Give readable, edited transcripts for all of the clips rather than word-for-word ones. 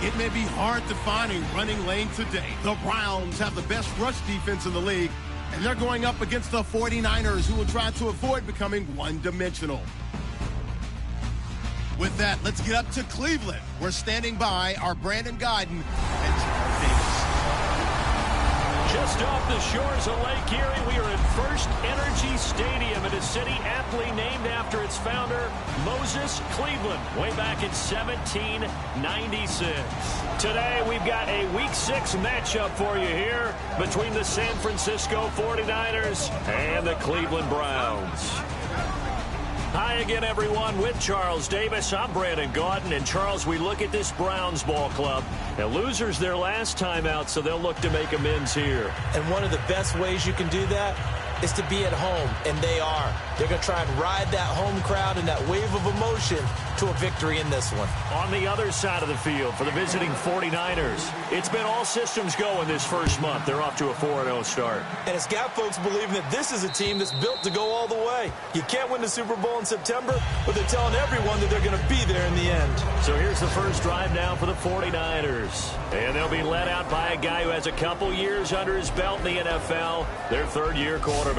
It may be hard to find a running lane today. The Browns have the best rush defense in the league, and they're going up against the 49ers, who will try to avoid becoming one-dimensional. With that, let's get up to Cleveland. We're standing by our Brandon Gaudin and Charles Davis. Just off the shores of Lake Erie, we are at First Energy Stadium in a city aptly named after its founder, Moses Cleveland, way back in 1796. Today, we've got a Week 6 matchup for you here between the San Francisco 49ers and the Cleveland Browns. Hi again, everyone. With Charles Davis, I'm Brandon Gaudin. And, Charles, we look at this Browns ball club. Now, losers their last time out, so they'll look to make amends here. And one of the best ways you can do that is to be at home, and they are. They're going to try and ride that home crowd and that wave of emotion to a victory in this one. On the other side of the field for the visiting 49ers, it's been all systems go in this first month. They're off to a 4-0 start. And it's got folks believing that this is a team that's built to go all the way. You can't win the Super Bowl in September, but they're telling everyone that they're going to be there in the end. So here's the first drive now for the 49ers. And they'll be led out by a guy who has a couple years under his belt in the NFL, their third-year quarterback.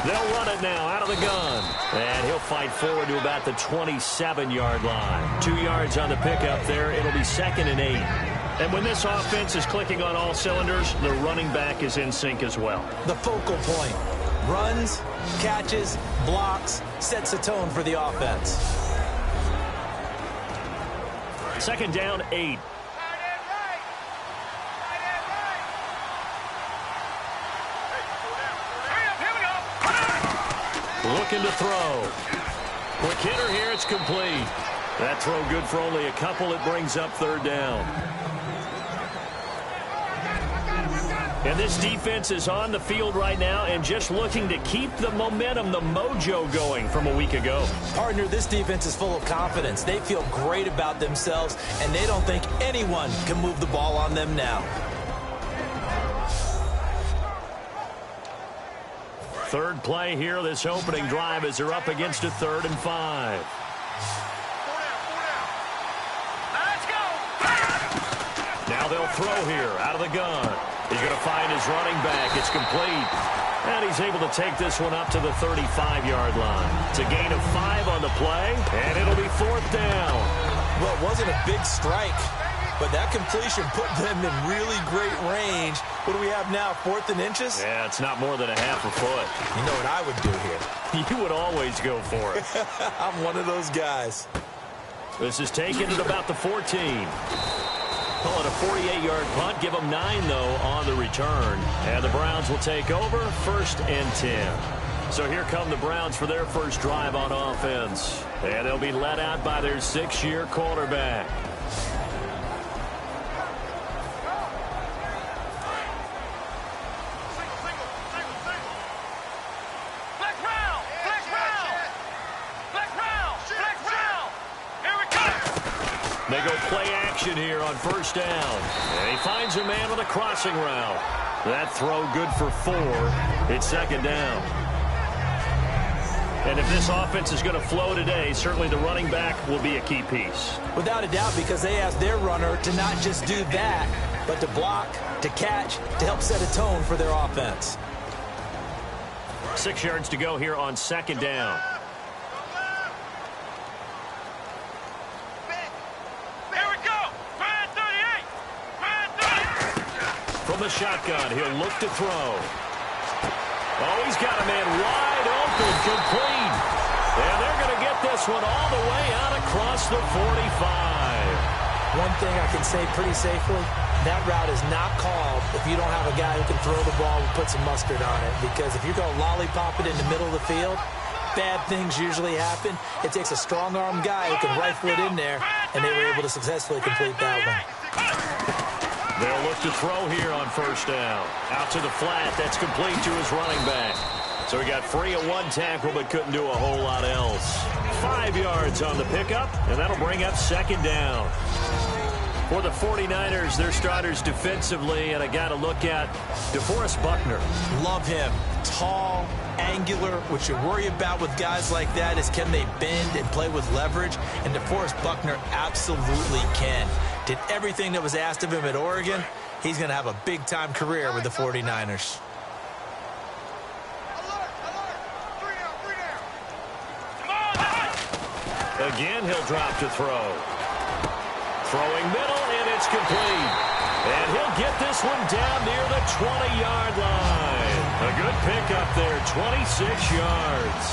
They'll run it now out of the gun. And he'll fight forward to about the 27-yard line. 2 yards on the pickup there. It'll be 2nd and 8. And when this offense is clicking on all cylinders, the running back is in sync as well. The focal point. Runs, catches, blocks, sets a tone for the offense. 2nd down, 8. Looking to throw. Quick hitter here, it's complete. That throw good for only a couple. It brings up 3rd down. And this defense is on the field right now and just looking to keep the momentum, the mojo going from a week ago. Partner, this defense is full of confidence. They feel great about themselves, and they don't think anyone can move the ball on them now. 3rd play here, this opening drive, as they're up against a 3rd and 5. Now they'll throw here out of the gun. He's going to find his running back. It's complete. And he's able to take this one up to the 35-yard line. It's a gain of 5 on the play, and it'll be 4th down. Well, it wasn't a big strike, but that completion put them in really great range. What do we have now, 4th and inches? Yeah, it's not more than a half a foot. You know what I would do here? You would always go for it. I'm one of those guys. This is taken at about the 14. Call it a 48-yard punt. Give them 9, though, on the return. And the Browns will take over 1st and 10. So here come the Browns for their first drive on offense. And they'll be led out by their 6-year quarterback. They go play action here on 1st down. And he finds a man with a crossing route. That throw good for 4. It's 2nd down. And if this offense is going to flow today, certainly the running back will be a key piece. Without a doubt, because they asked their runner to not just do that, but to block, to catch, to help set a tone for their offense. 6 yards to go here on 2nd down. From the shotgun, he'll look to throw. Oh, he's got a man wide open, complete. And they're going to get this one all the way out across the 45. One thing I can say pretty safely, that route is not called if you don't have a guy who can throw the ball and put some mustard on it. Because if you're going to lollipop it in the middle of the field, bad things usually happen. It takes a strong-arm guy who can rifle it in there, and they were able to successfully complete that one. They'll look to throw here on 1st down. Out to the flat. That's complete to his running back. So he got free of 1 tackle but couldn't do a whole lot else. 5 yards on the pickup, and that'll bring up 2nd down. For the 49ers, their starters defensively, and I got to look at DeForest Buckner. Love him. Tall, angular. What you worry about with guys like that is can they bend and play with leverage? And DeForest Buckner absolutely can. Did everything that was asked of him at Oregon. He's going to have a big-time career with the 49ers. Again, he'll drop to throw. Throwing middle, and it's complete. And he'll get this one down near the 20-yard line. A good pickup there, 26 yards.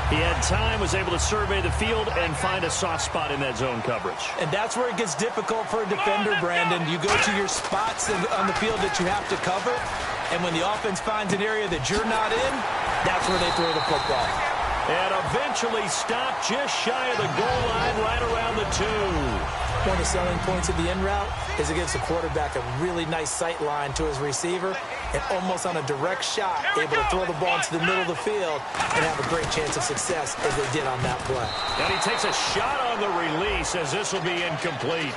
He had time, was able to survey the field and find a soft spot in that zone coverage. And that's where it gets difficult for a defender, Brandon. You go to your spots on the field that you have to cover, and when the offense finds an area that you're not in, that's where they throw the football. And eventually stopped just shy of the goal line, right around the 2. One of the selling points of the in route is it gives the quarterback a really nice sight line to his receiver and almost on a direct shot able to throw the ball into the middle of the field and have a great chance of success as they did on that play. And he takes a shot on the release as this will be incomplete.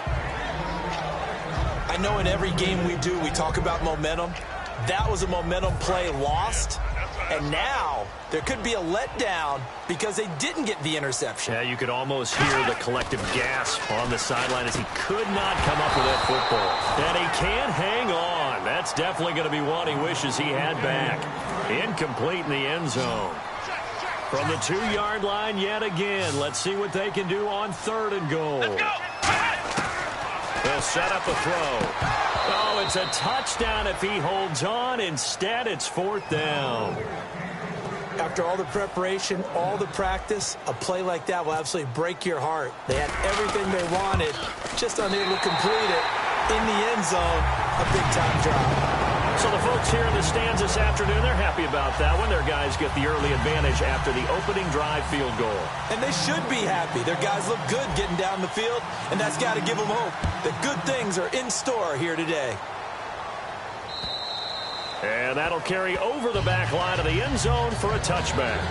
I know in every game we do, we talk about momentum. That was a momentum play lost. And now there could be a letdown because they didn't get the interception. Yeah, you could almost hear the collective gasp on the sideline as he could not come up with that football. And he can't hang on. That's definitely going to be one he wishes he had back. Incomplete in the end zone. From the 2-yard line yet again. Let's see what they can do on 3rd and goal. They'll set up a throw. Oh, it's a touchdown if he holds on. Instead, it's 4th down. After all the preparation, all the practice, a play like that will absolutely break your heart. They had everything they wanted, just unable to complete it. In the end zone, a big-time drop. So the folks here in the stands this afternoon, they're happy about that one. Their guys get the early advantage after the opening drive field goal. And they should be happy. Their guys look good getting down the field, and that's got to give them hope that good things are in store here today. And that'll carry over the back line of the end zone for a touchback.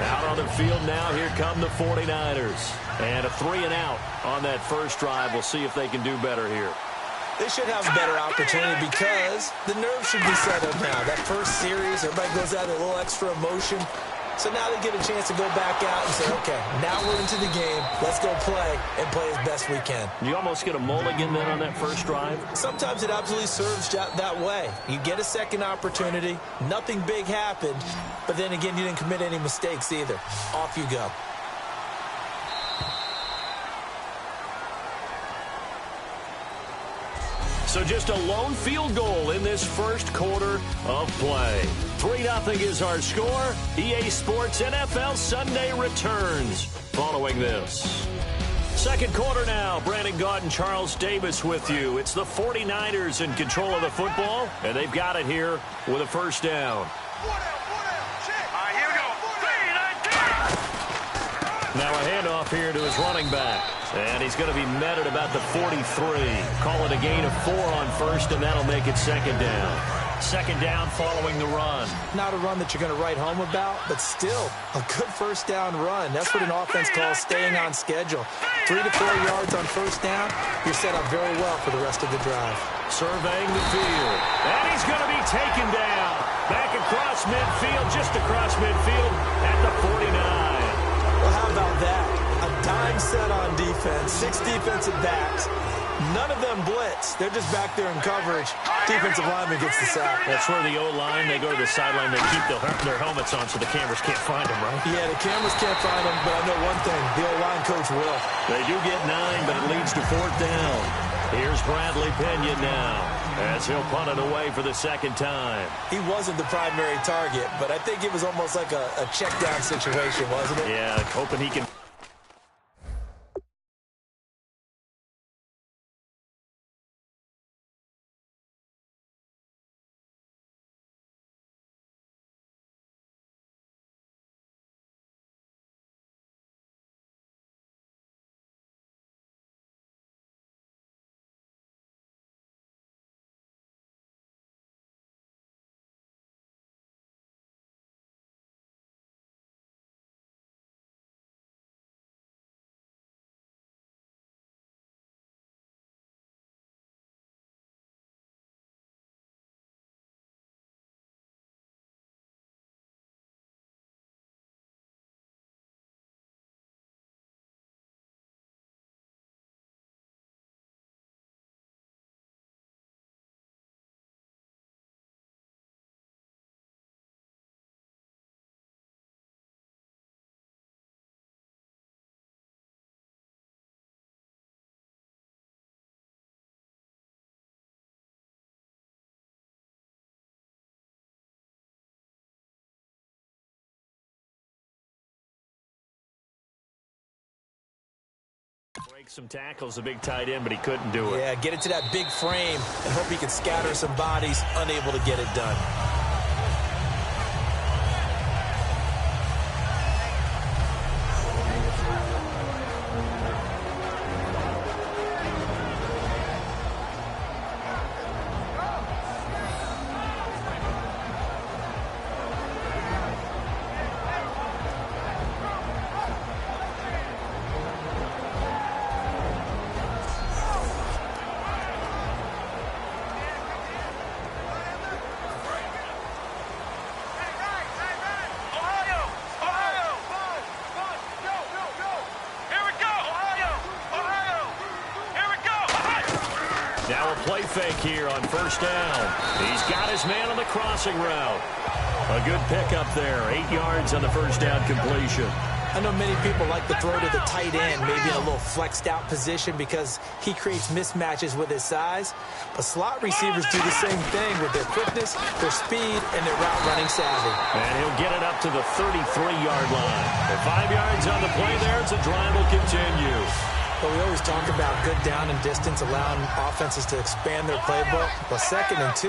Out on the field now, here come the 49ers. And a 3-and-out on that first drive. We'll see if they can do better here. They should have a better opportunity because the nerves should be settled now. That first series, everybody goes out with a little extra emotion. So now they get a chance to go back out and say, okay, now we're into the game. Let's go play and play as best we can. You almost get a mulligan then on that first drive? Sometimes it absolutely serves that way. You get a second opportunity. Nothing big happened. But then again, you didn't commit any mistakes either. Off you go. So just a lone field goal in this first quarter of play. 3-0 is our score. EA Sports NFL Sunday returns following this. Second quarter now. Brandon Gaudin and Charles Davis with you. It's the 49ers in control of the football, and they've got it here with a first down. Now a handoff here to his running back. And he's going to be met at about the 43. Call it a gain of 4 on first, and that'll make it second down. Second down following the run. Not a run that you're going to write home about, but still a good first down run. That's what an offense calls staying on schedule. 3 to 4 yards on first down, you're set up very well for the rest of the drive. Surveying the field. And he's going to be taken down. Back across midfield, just across midfield at the 49. Well, how about that? A dime set on defense, 6 defensive backs. None of them blitz. They're just back there in coverage. Defensive lineman gets the sack. That's where the O-line, they go to the sideline, they keep their helmets on so the cameras can't find them, right? Yeah, the cameras can't find them, but I know one thing. The O-line coach will. They do get 9, but it leads to 4th down. Here's Bradley Pena now as he'll punt it away for the second time. He wasn't the primary target, but I think it was almost like a check down situation, wasn't it? Yeah, hoping he can Some tackles, a big tight end, but he couldn't do it. Yeah, get it to that big frame and hope he can scatter some bodies, unable to get it done. Now a play fake here on first down. He's got his man on the crossing route. A good pickup there. 8 yards on the first down completion. I know many people like to throw to the tight end, maybe in a little flexed out position because he creates mismatches with his size. But slot receivers do the same thing with their quickness, their speed, and their route running savvy. And he'll get it up to the 33-yard line. With 5 yards on the play there, the drive will continue. But we always talk about good down and distance, allowing offenses to expand their playbook. Well, 2nd and 2,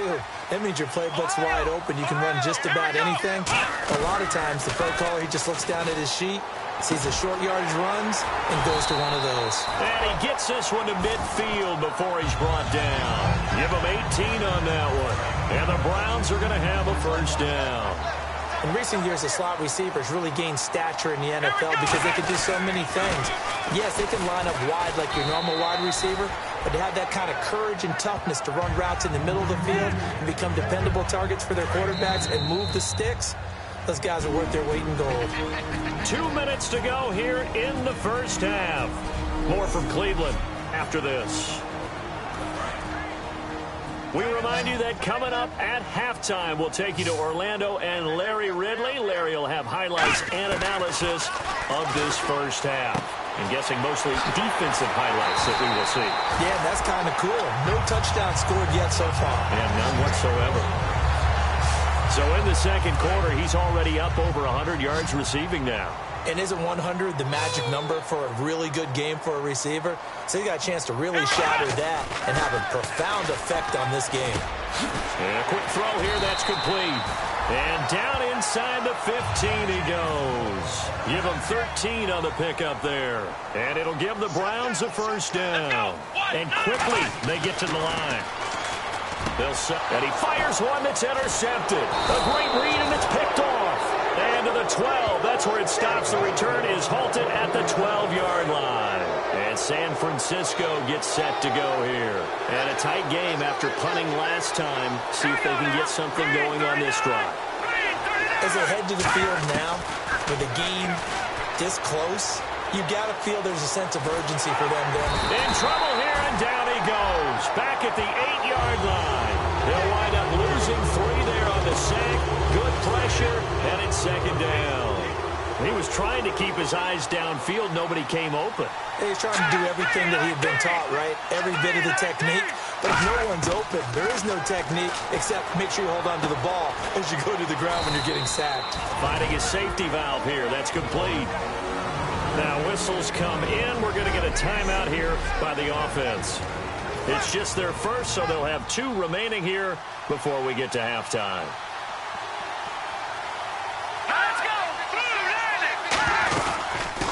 that means your playbook's wide open. You can run just about anything. A lot of times, the play caller, he just looks down at his sheet, sees the short yardage runs, and goes to one of those. And he gets this one to midfield before he's brought down. Give him 18 on that one. And the Browns are going to have a first down. In recent years, the slot receivers really gained stature in the NFL because they can do so many things. Yes, they can line up wide like your normal wide receiver, but to have that kind of courage and toughness to run routes in the middle of the field and become dependable targets for their quarterbacks and move the sticks, those guys are worth their weight in gold. 2 minutes to go here in the first half. More from Cleveland after this. We remind you that coming up at halftime, we'll take you to Orlando and Larry Ridley. Larry will have highlights and analysis of this first half. I'm guessing mostly defensive highlights that we will see. Yeah, that's kind of cool. No touchdown scored yet so far. And none whatsoever. So in the second quarter, he's already up over 100 yards receiving now. And isn't 100 the magic number for a really good game for a receiver? So you got a chance to really shatter that and have a profound effect on this game. And a quick throw here, that's complete. And down inside the 15 he goes. Give him 13 on the pickup there. And it'll give the Browns a first down. And quickly they get to the line. And he fires one that's intercepted. A great read, and it's picked off. And to the 12. That's where it stops. The return is halted at the 12-yard line. And San Francisco gets set to go here. And a tight game after punting last time. See if they can get something going on this drive. As they head to the field now, with the game this close, you got to feel there's a sense of urgency for them there. In trouble here, and down he goes. Back at the 8-yard line. They'll wind up losing 3 there on the sack. Good pressure, and it's second down. He was trying to keep his eyes downfield. Nobody came open. He's trying to do everything that he had been taught, right? Every bit of the technique. But if no one's open, there is no technique except make sure you hold on to the ball as you go to the ground when you're getting sacked. Finding his safety valve here. That's complete. Now whistles come in. We're going to get a timeout here by the offense. It's just their first, so they'll have 2 remaining here before we get to halftime.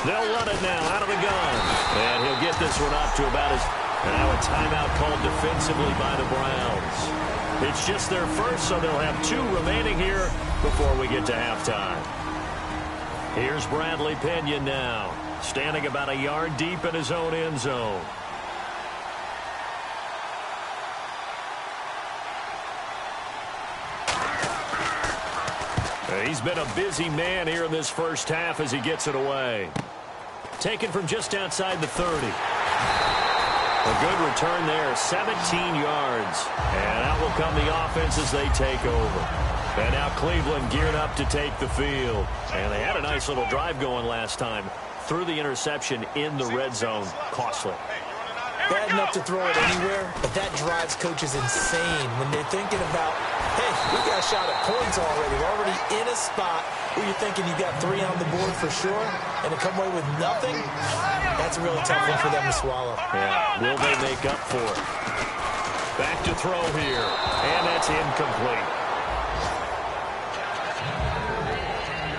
They'll run it now out of the gun. And he'll get this one up to about his... Now a timeout called defensively by the Browns. It's just their first, so they'll have 2 remaining here before we get to halftime. Here's Bradley Pinion now, standing about a yard deep in his own end zone. He's been a busy man here in this first half as he gets it away. Taken from just outside the 30. A good return there, 17 yards. And out will come the offense as they take over. And now Cleveland geared up to take the field. And they had a nice little drive going last time. Threw the interception in the red zone. Costly. Bad enough to throw it anywhere, but that drives coaches insane when they're thinking about, hey, we got a shot at points already. We're already in a spot where you're thinking you got 3 on the board for sure, and to come away with nothing, That's a really tough one for them to swallow. Yeah, will they make up for it? Back to throw here, and that's incomplete.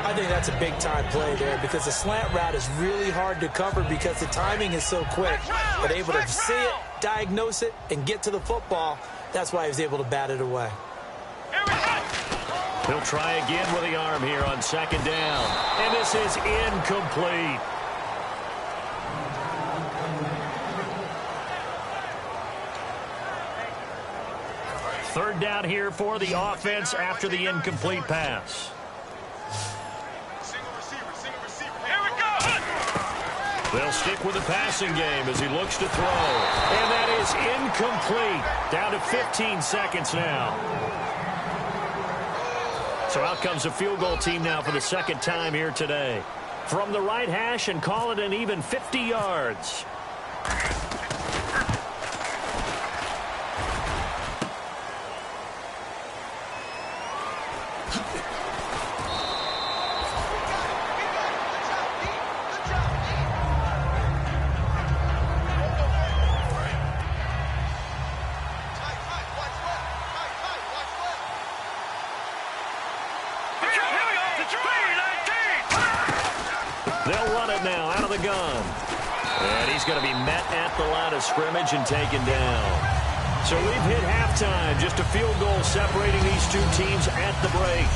I think that's a big-time play there because the slant route is really hard to cover because the timing is so quick. But able to see it, diagnose it, and get to the football, that's why he was able to bat it away. He'll try again with the arm here on second down. And this is incomplete. Third down here for the offense after the incomplete pass. They'll stick with the passing game as he looks to throw. And that is incomplete. Down to 15 seconds now. So out comes a field goal team now for the second time here today. From the right hash and call it an even 50 yards. They'll run it now out of the gun. And he's going to be met at the line of scrimmage and taken down. So we've hit halftime. Just a field goal separating these two teams at the break.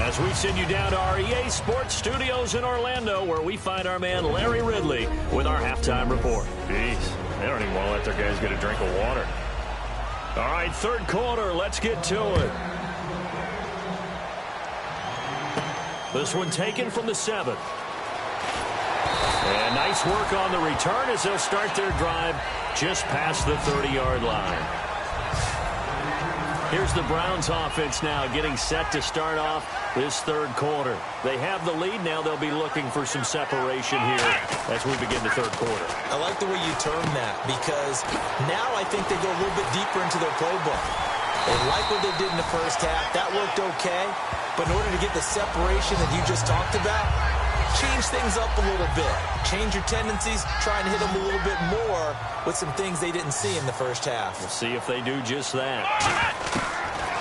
As we send you down to our EA Sports Studios in Orlando, where we find our man Larry Ridley with our halftime report. Jeez, they don't even want to let their guys get a drink of water. All right, third quarter. Let's get to it. This one taken from the 7th. And nice work on the return as they'll start their drive just past the 30-yard line. Here's the Browns offense now getting set to start off this third quarter. They have the lead. Now they'll be looking for some separation here as we begin the third quarter. I like the way you term that because now I think they go a little bit deeper into their playbook. They like what they did in the first half. That worked okay. But in order to get the separation that you just talked about, change things up a little bit. Change your tendencies, try and hit them a little bit more with some things they didn't see in the first half. We'll see if they do just that.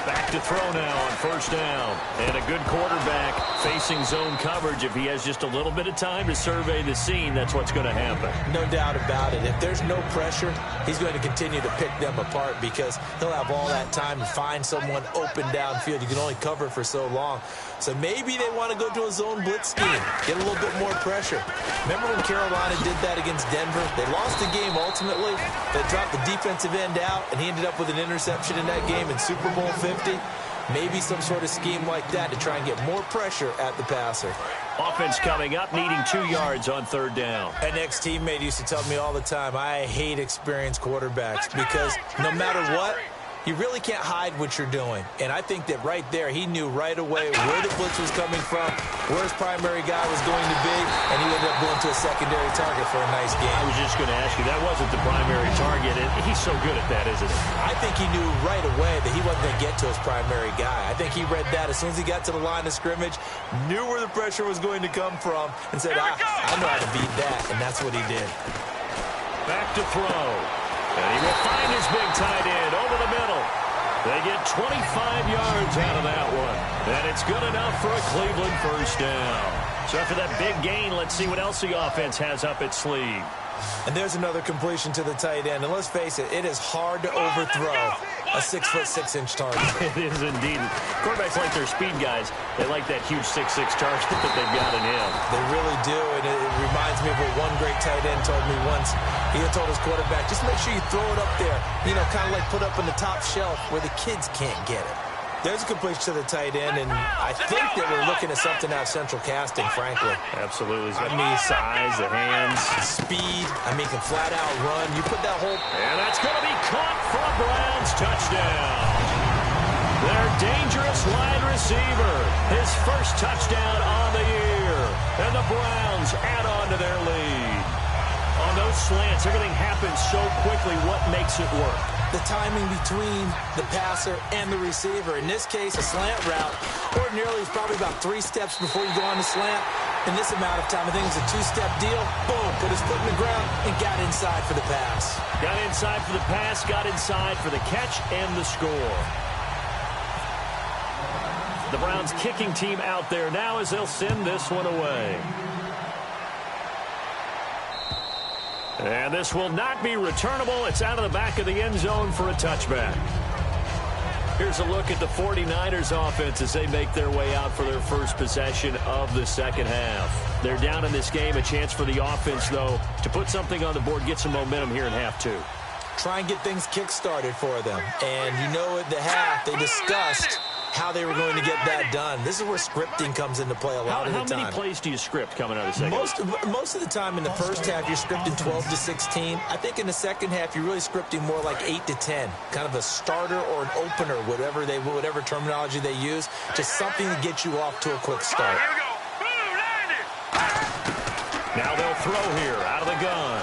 Back to throw now on first down. And a good quarterback facing zone coverage. If he has just a little bit of time to survey the scene, that's what's going to happen. No doubt about it. If there's no pressure, he's going to continue to pick them apart because he'll have all that time to find someone open downfield. You can only cover for so long. So maybe they want to go to a zone blitz scheme, get a little bit more pressure. Remember when Carolina did that against Denver? They lost the game ultimately. They dropped the defensive end out, and he ended up with an interception in that game in Super Bowl 50. Maybe some sort of scheme like that to try and get more pressure at the passer. Offense coming up, needing 2 yards on third down. An ex-teammate used to tell me all the time, I hate experienced quarterbacks because no matter what, you really can't hide what you're doing. And I think that right there, he knew right away where the blitz was coming from, where his primary guy was going to be, and he ended up going to a secondary target for a nice game. I was just going to ask you, that wasn't the primary target, and he's so good at that, isn't he? I think he knew right away that he wasn't going to get to his primary guy. I think he read that as soon as he got to the line of scrimmage, knew where the pressure was going to come from, and said, I know how to beat that, and that's what he did. Back to throw. And he will find his big tight end over the middle. They get 25 yards out of that one. And it's good enough for a Cleveland first down. So after that big gain, let's see what else the offense has up its sleeve. And there's another completion to the tight end. And let's face it, it is hard to overthrow a 6'6" target. It is indeed. Quarterbacks like their speed guys. They like that huge 6'6" target that they've got in him. They really do. And it reminds me of what one great tight end told me once. He had told his quarterback, just make sure you throw it up there. You know, kind of like put up on the top shelf where the kids can't get it. There's a completion to the tight end, and I think that we're looking at something out of central casting, frankly. Absolutely. I mean, size, the hands. Speed. I mean, can flat out run. You put that whole... And that's going to be caught for a Browns touchdown. Their dangerous wide receiver. His first touchdown on the year. And the Browns add on to their lead. On those slants, everything happens so quickly. What makes it work? The timing between the passer and the receiver. In this case, a slant route. Ordinarily, it's probably about 3 steps before you go on the slant. in this amount of time. I think it's a two-step deal. Boom, put his foot in the ground and got inside for the pass. Got inside for the pass, got inside for the catch and the score. The Browns kicking team out there now as they'll send this one away. And this will not be returnable. It's out of the back of the end zone for a touchback. Here's a look at the 49ers offense as they make their way out for their first possession of the second half. They're down in this game. A chance for the offense, though, to put something on the board, get some momentum here in half two. Try and get things kick-started for them. And you know at the half they discussed how they were going to get that done. This is where scripting comes into play a lot of the time. How many plays do you script coming out of the second half? Most of the time in the first half, you're scripting 12 to 16. I think in the second half, you're really scripting more like 8 to 10. Kind of a starter or an opener, whatever terminology they use. Just something to get you off to a quick start. Now they'll throw here out of the gun.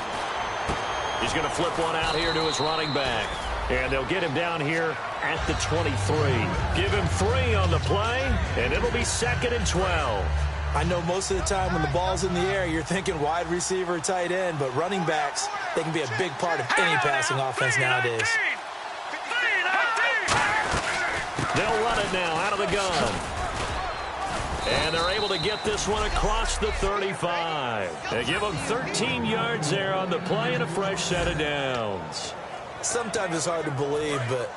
He's going to flip one out here to his running back. And they'll get him down here at the 23. Give him 3 on the play, and it'll be 2nd and 12. I know most of the time when the ball's in the air, you're thinking wide receiver, tight end, but running backs, they can be a big part of any passing offense nowadays. They'll run it now out of the gun. And they're able to get this one across the 35. They give them 13 yards there on the play and a fresh set of downs. Sometimes it's hard to believe, but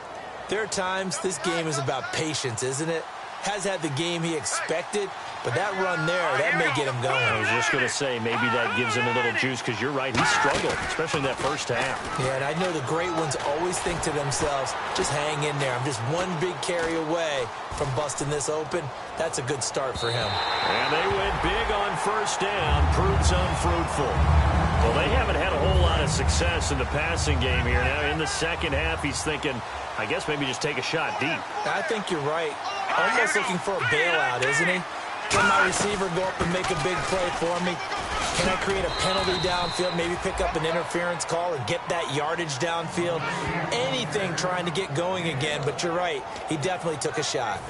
there are times this game is about patience, isn't it? Has had the game he expected, but that run there, that may get him going. I was just going to say, maybe that gives him a little juice, because you're right, he struggled, especially in that first half. Yeah, and I know the great ones always think to themselves, just hang in there. I'm just one big carry away from busting this open. That's a good start for him. And they went big on first down, proves unfruitful. Well, they haven't had a whole lot of success in the passing game here. Now, in the second half, he's thinking, I guess maybe just take a shot deep. I think you're right. Almost looking for a bailout, isn't he? Can my receiver go up and make a big play for me? Can I create a penalty downfield, maybe pick up an interference call and get that yardage downfield? Anything trying to get going again, but you're right. He definitely took a shot.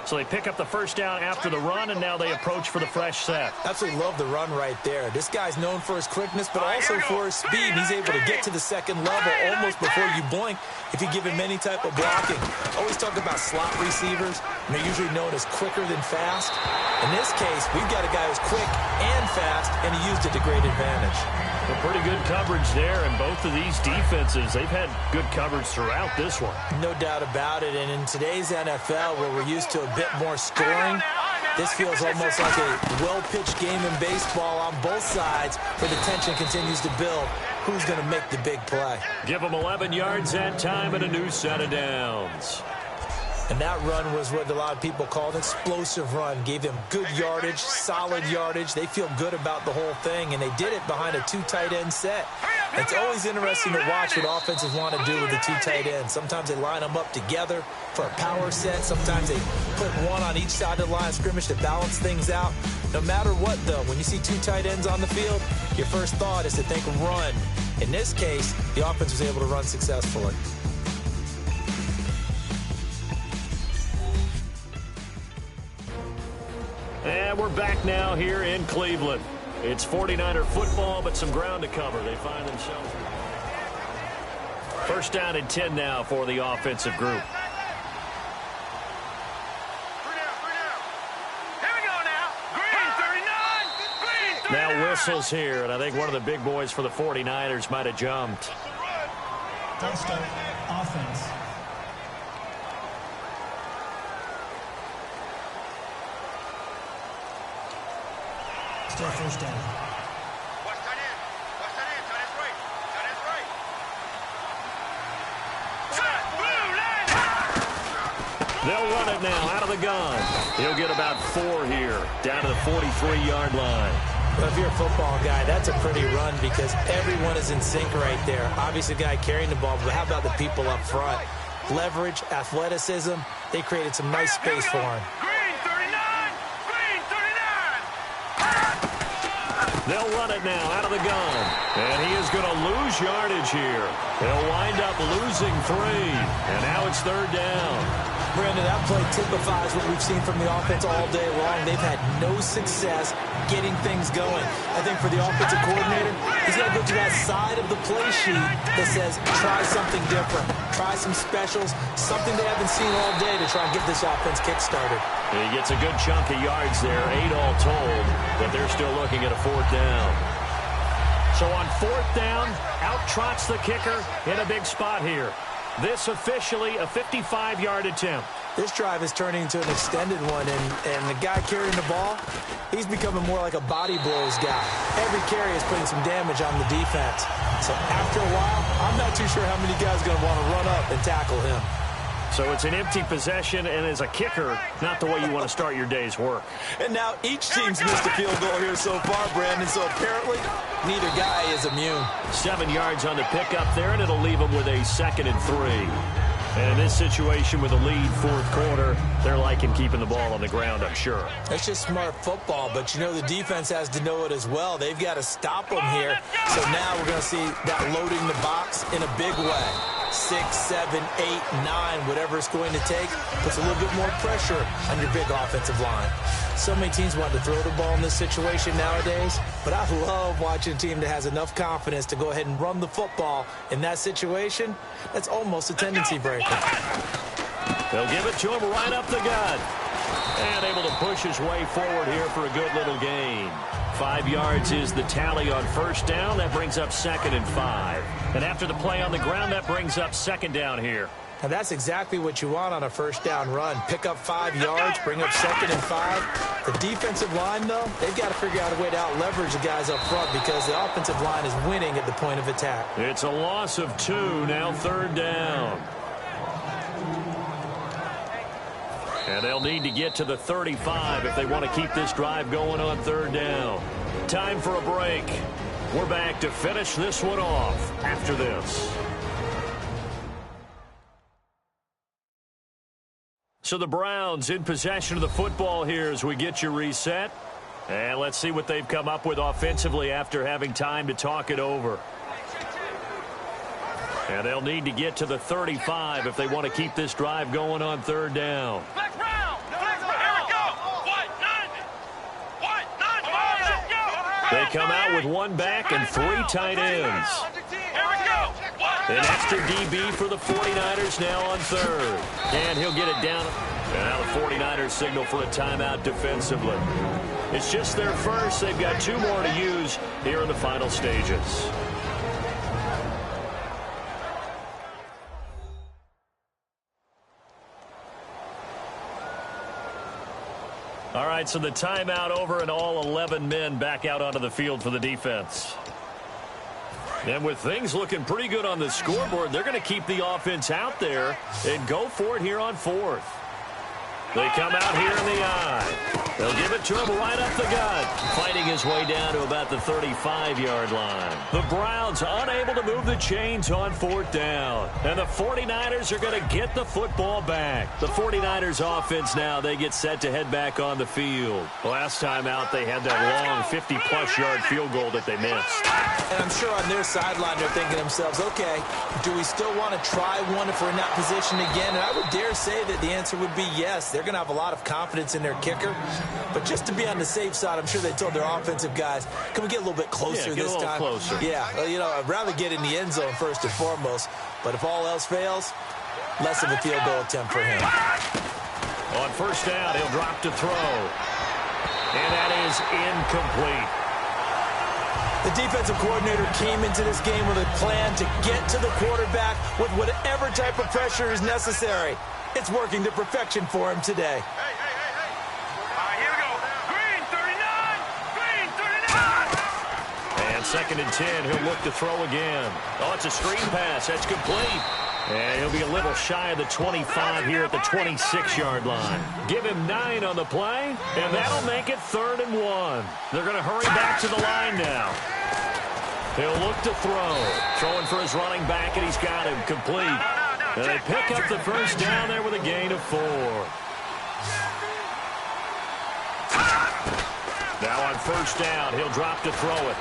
So they pick up the first down after the run, and now they approach for the fresh set. Absolutely love the run right there. This guy's known for his quickness, but also for his speed. He's able to get to the second level almost before you blink if you give him any type of blocking. Always talk about slot receivers, and they're usually known as quicker than fast. In this case, we've got a guy who's quick and fast, and he used it to great advantage. Well, pretty good coverage there, and both of these defenses, they've had good coverage throughout this one. No doubt about it, and in today's NFL, where we're used to a bit more scoring, this feels almost like a well-pitched game in baseball on both sides where the tension continues to build. Who's going to make the big play? Give them 11 yards that time and a new set of downs. And that run was what a lot of people call an explosive run. Gave them good yardage, solid yardage. They feel good about the whole thing, and they did it behind a 2 tight end set. It's always interesting to watch what offenses want to do with the 2 tight ends. Sometimes they line them up together for a power set. Sometimes they put one on each side of the line of scrimmage to balance things out. No matter what, though, when you see 2 tight ends on the field, your first thought is to think run. In this case, the offense was able to run successfully. And we're back now here in Cleveland. It's 49er football, but some ground to cover. They find themselves. First down and 10 now for the offensive group. Now whistles here, and I think one of the big boys for the 49ers might have jumped. Don't start offense. Still first down. They'll run it now out of the gun. He'll get about 4 here, down to the 43-yard line. Well, if you're a football guy, that's a pretty run because everyone is in sync right there. Obviously, the guy carrying the ball, but how about the people up front? Leverage, athleticism, they created some nice space for him. They'll run it now out of the gun. And he is going to lose yardage here. He'll wind up losing 3. And now it's 3rd down. Brandon, that play typifies what we've seen from the offense all day long. They've had no success getting things going. I think for the offensive coordinator, he's got to go to that side of the play sheet that says, try something different. Try some specials, something they haven't seen all day to try and get this offense kick-started. He gets a good chunk of yards there, 8 all told, but they're still looking at a 4th down. So on 4th down, out trots the kicker in a big spot here. This officially a 55-yard attempt. This drive is turning into an extended one, and the guy carrying the ball, he's becoming more like a body blows guy. Every carry is putting some damage on the defense. So after a while, I'm not too sure how many guys are going to want to run up and tackle him. So it's an empty possession, and as a kicker, not the way you want to start your day's work. And now each team's missed a field goal here so far, Brandon, so apparently neither guy is immune. 7 yards on the pickup there, and it'll leave them with a 2nd and 3. And in this situation with a lead 4th quarter, they're liking keeping the ball on the ground, I'm sure. That's just smart football, but you know the defense has to know it as well. They've got to stop them here. So now we're going to see that loading the box in a big way. 6, 7, 8, 9, whatever it's going to take, puts a little bit more pressure on your big offensive line. So many teams want to throw the ball in this situation nowadays, but I love watching a team that has enough confidence to go ahead and run the football in that situation. That's almost a tendency breaker. They'll give it to him right up the gut. And able to push his way forward here for a good little gain. 5 yards is the tally on 1st down. That brings up 2nd and 5. And after the play on the ground, that brings up 2nd down here. And that's exactly what you want on a 1st down run. Pick up 5 yards, bring up 2nd and 5. The defensive line, though, they've got to figure out a way to out-leverage the guys up front because the offensive line is winning at the point of attack. It's a loss of 2, now 3rd down. And they'll need to get to the 35 if they want to keep this drive going on 3rd down. Time for a break. We're back to finish this one off after this. So the Browns in possession of the football here as we get you reset. And let's see what they've come up with offensively after having time to talk it over. And they'll need to get to the 35 if they want to keep this drive going on 3rd down. They come out with 1 back and 3 tight ends. An extra DB for the 49ers now on 3rd. And he'll get it down. And now the 49ers signal for a timeout defensively. It's just their first. They've got 2 more to use here in the final stages. All right, so the timeout over and all 11 men back out onto the field for the defense. And with things looking pretty good on the scoreboard, they're going to keep the offense out there and go for it here on 4th. They come out here in the eye. They'll give it to him right up the gut. Fighting his way down to about the 35-yard line. The Browns unable to move the chains on 4th down. And the 49ers are going to get the football back. The 49ers offense now, they get set to head back on the field. Last time out, they had that long 50-plus yard field goal that they missed. And I'm sure on their sideline, they're thinking to themselves, okay, do we still want to try one if we're in that position again? And I would dare say that the answer would be yes. They're going to have a lot of confidence in their kicker. But just to be on the safe side, I'm sure they told their offensive guys, can we get a little bit closer this time? Closer. Yeah, well, you know, I'd rather get in the end zone first and foremost. But if all else fails, less of a field goal attempt for him. On 1st down, he'll drop to throw. And that is incomplete. The defensive coordinator came into this game with a plan to get to the quarterback with whatever type of pressure is necessary. It's working to perfection for him today. Hey. All right, here we go. Green 39. And 2nd and 10, he'll look to throw again. Oh, it's a screen pass. That's complete. And he'll be a little shy of the 25 here at the 26-yard line. Give him 9 on the play, and that'll make it 3rd and 1. They're going to hurry back to the line now. He'll look to throw. Throwing for his running back, and he's got him complete. And they pick up the 1st down there with a gain of 4. Now on 1st down, he'll drop to throw it.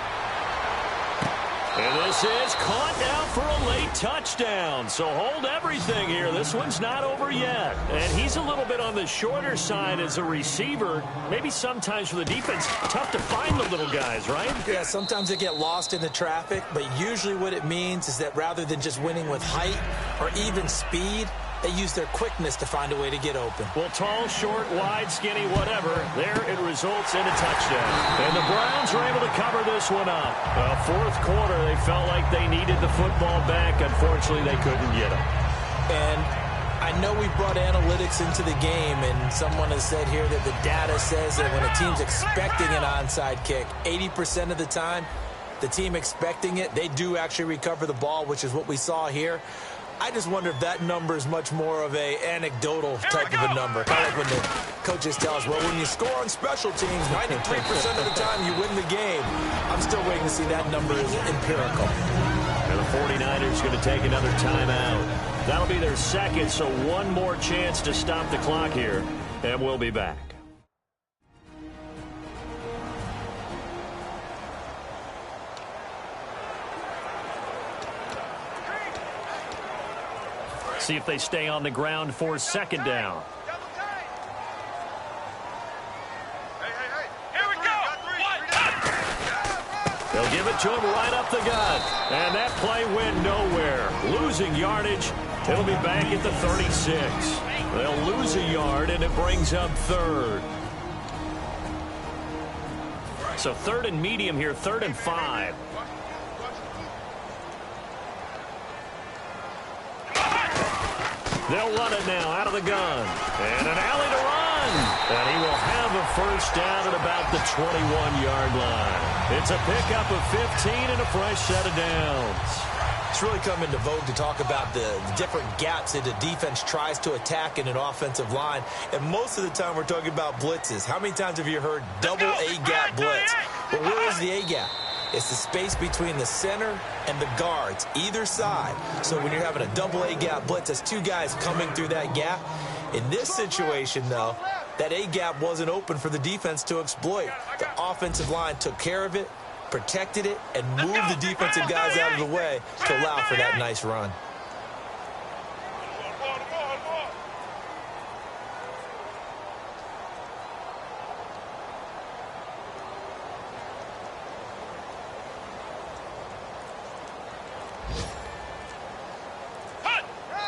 And this is caught down for a late touchdown. So hold everything here. This one's not over yet. And he's a little bit on the shorter side as a receiver. Maybe sometimes for the defense, tough to find the little guys, right? Yeah, sometimes they get lost in the traffic, but usually what it means is that rather than just winning with height or even speed, they use their quickness to find a way to get open. Well, tall, short, wide, skinny, whatever, there it results in a touchdown. And the Browns are able to cover this one up. Fourth quarter, they felt like they needed the football back. Unfortunately, they couldn't get it. And I know we brought analytics into the game, and someone has said here that the data says that when a team's expecting an onside kick, 80% of the time, the team expecting it, they do actually recover the ball, which is what we saw here. I just wonder if that number is much more of a anecdotal type of a number. Kind of like when the coaches tell us, well, when you score on special teams, 93% of the time you win the game. I'm still waiting to see that number is empirical. And the 49ers going to take another timeout. That'll be their second, so one more chance to stop the clock here, and we'll be back. See if they stay on the ground for second down. Here we go. They'll give it to him right up the gut. And that play went nowhere. Losing yardage. It'll be back at the 36. They'll lose a yard, and it brings up third. So third and medium here, 3rd and 5. They'll run it now out of the gun. And an alley to run. And he will have a first down at about the 21-yard line. It's a pickup of 15 and a fresh set of downs. It's really come into vogue to talk about the different gaps that the defense tries to attack in an offensive line. And most of the time we're talking about blitzes. How many times have you heard double A-gap blitz? But where is the A-gap? It's the space between the center and the guards, either side. So when you're having a double A-gap blitz, that's two guys coming through that gap. In this situation, though, that A-gap wasn't open for the defense to exploit. The offensive line took care of it, protected it, and moved the defensive guys out of the way to allow for that nice run.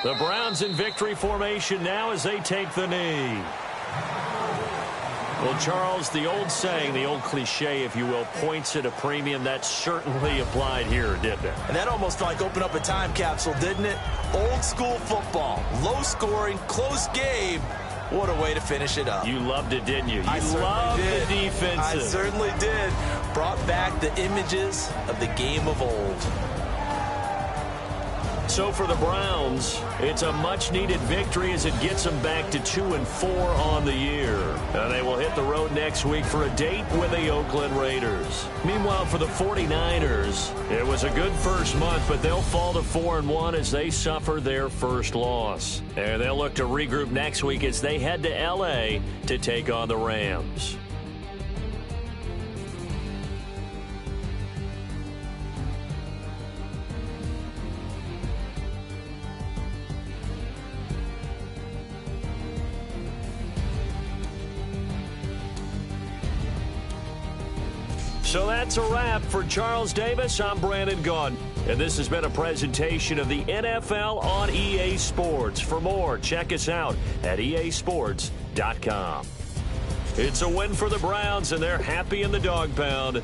The Browns in victory formation now as they take the knee. Well, Charles, the old saying, the old cliche, if you will, points at a premium. That certainly applied here, didn't it? And that almost like opened up a time capsule, didn't it? Old school football, low scoring, close game. What a way to finish it up. You loved it, didn't you? You loved the defensive. I certainly did. Brought back the images of the game of old. So for the Browns, it's a much-needed victory as it gets them back to 2-4 on the year. And they will hit the road next week for a date with the Oakland Raiders. Meanwhile, for the 49ers, it was a good first month, but they'll fall to 4-1 as they suffer their first loss. And they'll look to regroup next week as they head to L.A. to take on the Rams. So that's a wrap for Charles Davis. I'm Brandon Gaudin. And this has been a presentation of the NFL on EA Sports. For more, check us out at easports.com. It's a win for the Browns, and they're happy in the dog pound.